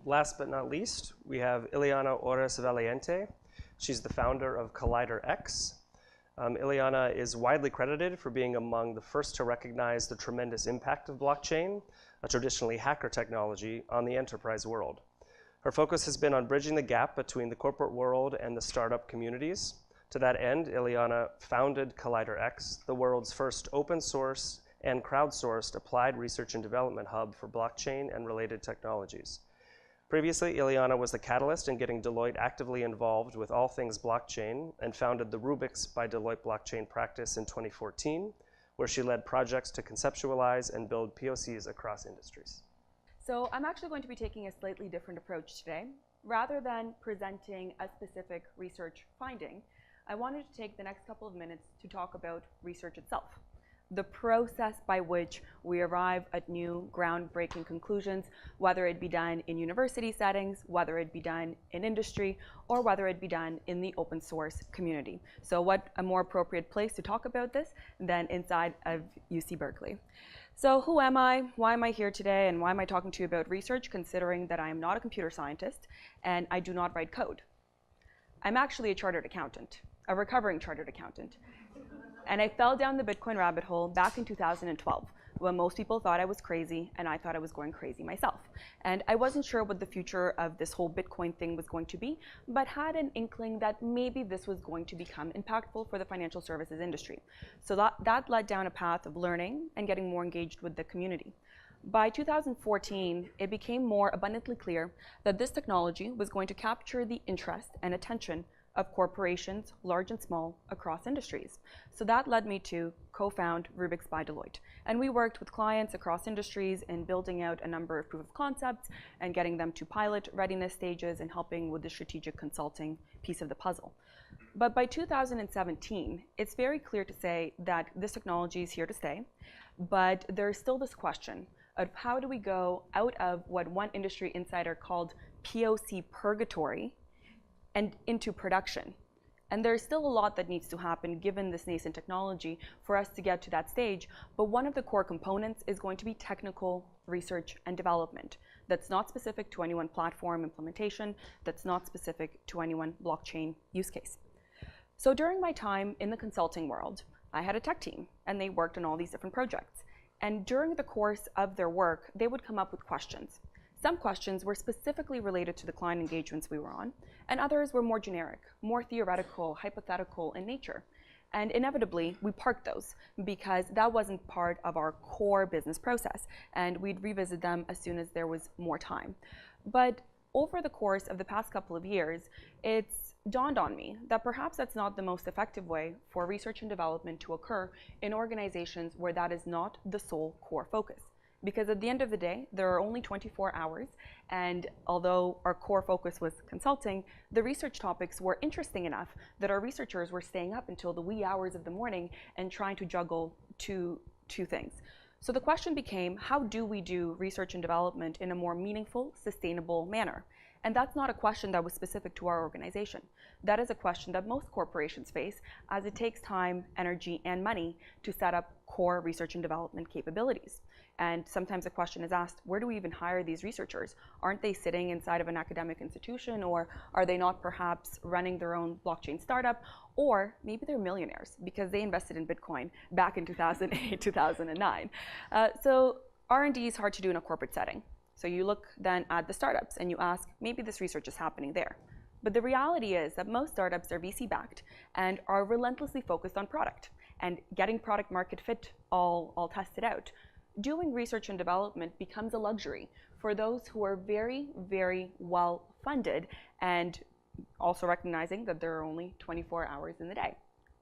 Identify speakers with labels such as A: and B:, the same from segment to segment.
A: Last but not least, we have Iliana Oris Valiente. She's the founder of Collider X. Iliana is widely credited for being among the first to recognize the tremendous impact of blockchain, a traditionally hacker technology, on the enterprise world. Her focus has been on bridging the gap between the corporate world and the startup communities. To that end, Iliana founded Collider X, the world's first open source and crowdsourced applied research and development hub for blockchain and related technologies. Previously, Iliana was the catalyst in getting Deloitte actively involved with all things blockchain and founded the Rubix by Deloitte blockchain practice in 2014, where she led projects to conceptualize and build POCs across industries.
B: So I'm actually going to be taking a slightly different approach today. Rather than presenting a specific research finding, I wanted to take the next couple of minutes to talk about research itself, the process by which we arrive at new groundbreaking conclusions, whether it be done in university settings, whether it be done in industry, or whether it be done in the open source community. So what a more appropriate place to talk about this than inside of UC Berkeley. So who am I? Why am I here today? And why am I talking to you about research, considering that I am not a computer scientist and I do not write code? I'm actually a chartered accountant, a recovering chartered accountant. And I fell down the Bitcoin rabbit hole back in 2012, when most people thought I was crazy, and I thought I was going crazy myself. And I wasn't sure what the future of this whole Bitcoin thing was going to be, but had an inkling that maybe this was going to become impactful for the financial services industry. So that led down a path of learning and getting more engaged with the community. By 2014, it became more abundantly clear that this technology was going to capture the interest and attention of corporations, large and small, across industries. So that led me to co-found Rubix by Deloitte. And we worked with clients across industries in building out a number of proof of concepts and getting them to pilot readiness stages and helping with the strategic consulting piece of the puzzle. But by 2017, it's very clear to say that this technology is here to stay, but there's still this question of how do we go out of what one industry insider called POC purgatory and into production. And there's still a lot that needs to happen given this nascent technology for us to get to that stage, but one of the core components is going to be technical research and development. That's not specific to any one platform implementation, that's not specific to any one blockchain use case. So during my time in the consulting world, I had a tech team and they worked on all these different projects. And during the course of their work, they would come up with questions. Some questions were specifically related to the client engagements we were on, and others were more generic, more theoretical, hypothetical in nature. And inevitably, we parked those because that wasn't part of our core business process, and we'd revisit them as soon as there was more time. But over the course of the past couple of years, it's dawned on me that perhaps that's not the most effective way for research and development to occur in organizations where that is not the sole core focus. Because at the end of the day, there are only 24 hours, and although our core focus was consulting, the research topics were interesting enough that our researchers were staying up until the wee hours of the morning and trying to juggle two things. So the question became, how do we do research and development in a more meaningful, sustainable manner? And that's not a question that was specific to our organization. That is a question that most corporations face, as it takes time, energy, and money to set up core research and development capabilities. And sometimes the question is asked, where do we even hire these researchers? Aren't they sitting inside of an academic institution, or are they not perhaps running their own blockchain startup? Or maybe they're millionaires because they invested in Bitcoin back in 2008, 2009. So R&D is hard to do in a corporate setting. So you look then at the startups and you ask, maybe this research is happening there. But the reality is that most startups are VC-backed and are relentlessly focused on product and getting product market fit all tested out. Doing research and development becomes a luxury for those who are very, very well funded, and also recognizing that there are only 24 hours in the day.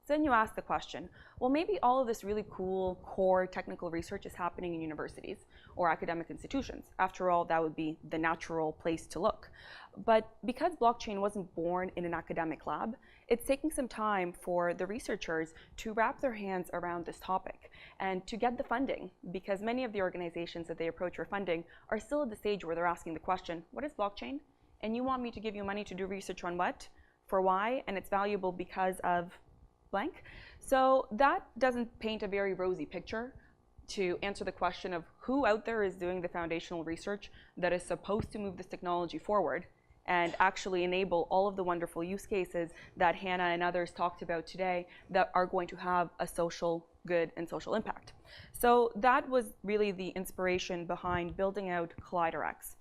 B: So then you ask the question, well, maybe all of this really cool core technical research is happening in universities or academic institutions. After all, that would be the natural place to look. But because blockchain wasn't born in an academic lab, it's taking some time for the researchers to wrap their hands around this topic and to get the funding, because many of the organizations that they approach for funding are still at the stage where they're asking the question, what is blockchain? And you want me to give you money to do research on what? For why? And it's valuable because of blank. So that doesn't paint a very rosy picture to answer the question of who out there is doing the foundational research that is supposed to move this technology forward and actually enable all of the wonderful use cases that Hannah and others talked about today that are going to have a social good and social impact. So that was really the inspiration behind building out ColliderX,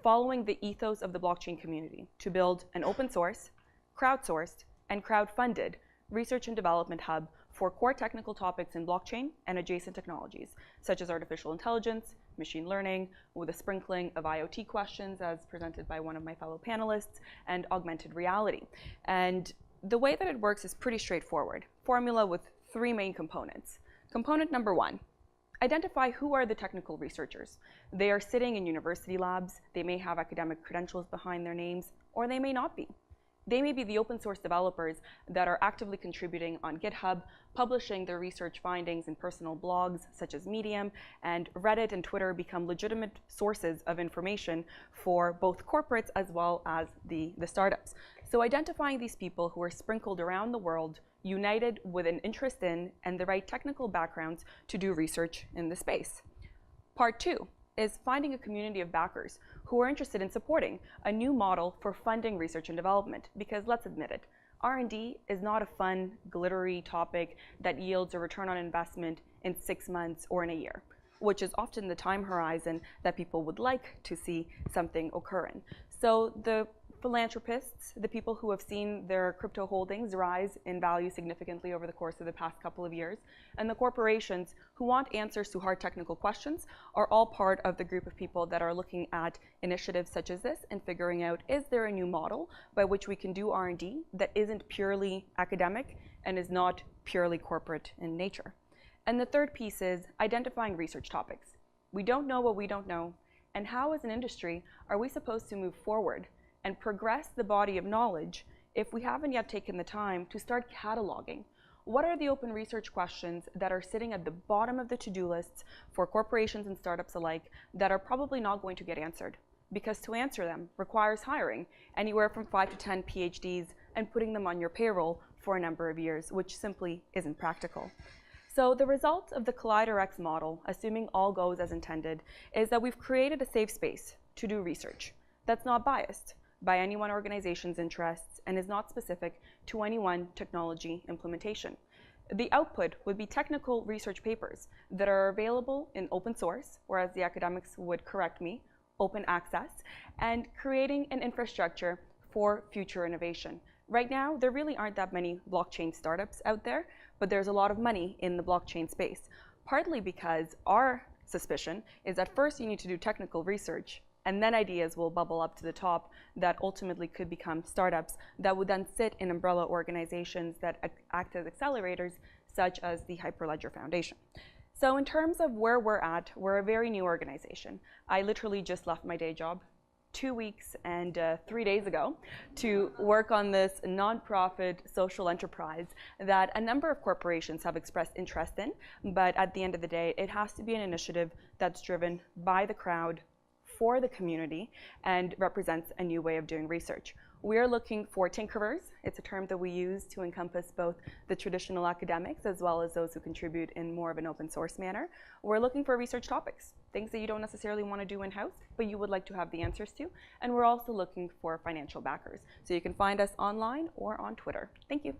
B: following the ethos of the blockchain community to build an open source, crowdsourced, and crowd-funded research and development hub for core technical topics in blockchain and adjacent technologies, such as artificial intelligence, machine learning, with a sprinkling of IoT questions as presented by one of my fellow panelists, and augmented reality. And the way that it works is pretty straightforward. Formula with 3 main components. Component number 1, identify who are the technical researchers. They are sitting in university labs, they may have academic credentials behind their names, or they may not be. They may be the open source developers that are actively contributing on GitHub, publishing their research findings in personal blogs such as Medium, and Reddit and Twitter become legitimate sources of information for both corporates as well as the startups. So identifying these people who are sprinkled around the world, united with an interest in and the right technical backgrounds to do research in the space. Part 2 is finding a community of backers who are interested in supporting a new model for funding research and development, because let's admit it, R&D is not a fun, glittery topic that yields a return on investment in 6 months or in a year, which is often the time horizon that people would like to see something occur in. So the philanthropists, the people who have seen their crypto holdings rise in value significantly over the course of the past couple of years, and the corporations who want answers to hard technical questions are all part of the group of people that are looking at initiatives such as this and figuring out, is there a new model by which we can do R&D that isn't purely academic and is not purely corporate in nature? And the third piece is identifying research topics. We don't know what we don't know, and how as an industry are we supposed to move forward and progress the body of knowledge if we haven't yet taken the time to start cataloging what are the open research questions that are sitting at the bottom of the to-do lists for corporations and startups alike that are probably not going to get answered, because to answer them requires hiring anywhere from 5 to 10 PhDs and putting them on your payroll for a number of years, which simply isn't practical. So the result of the ColliderX model, assuming all goes as intended, is that we've created a safe space to do research that's not biased by any one organization's interests and is not specific to any one technology implementation. The output would be technical research papers that are available in open source, or as the academics would correct me, open access, and creating an infrastructure for future innovation. Right now, there really aren't that many blockchain startups out there, but there's a lot of money in the blockchain space, partly because our suspicion is that first you need to do technical research, and then ideas will bubble up to the top that ultimately could become startups that would then sit in umbrella organizations that act as accelerators, such as the Hyperledger Foundation. So in terms of where we're at, we're a very new organization. I literally just left my day job 2 weeks and 3 days ago to work on this nonprofit social enterprise that a number of corporations have expressed interest in, but at the end of the day, it has to be an initiative that's driven by the crowd, for the community, and represents a new way of doing research. We are looking for tinkerers. It's a term that we use to encompass both the traditional academics as well as those who contribute in more of an open source manner. We're looking for research topics, things that you don't necessarily want to do in-house, but you would like to have the answers to. And we're also looking for financial backers. So you can find us online or on Twitter. Thank you.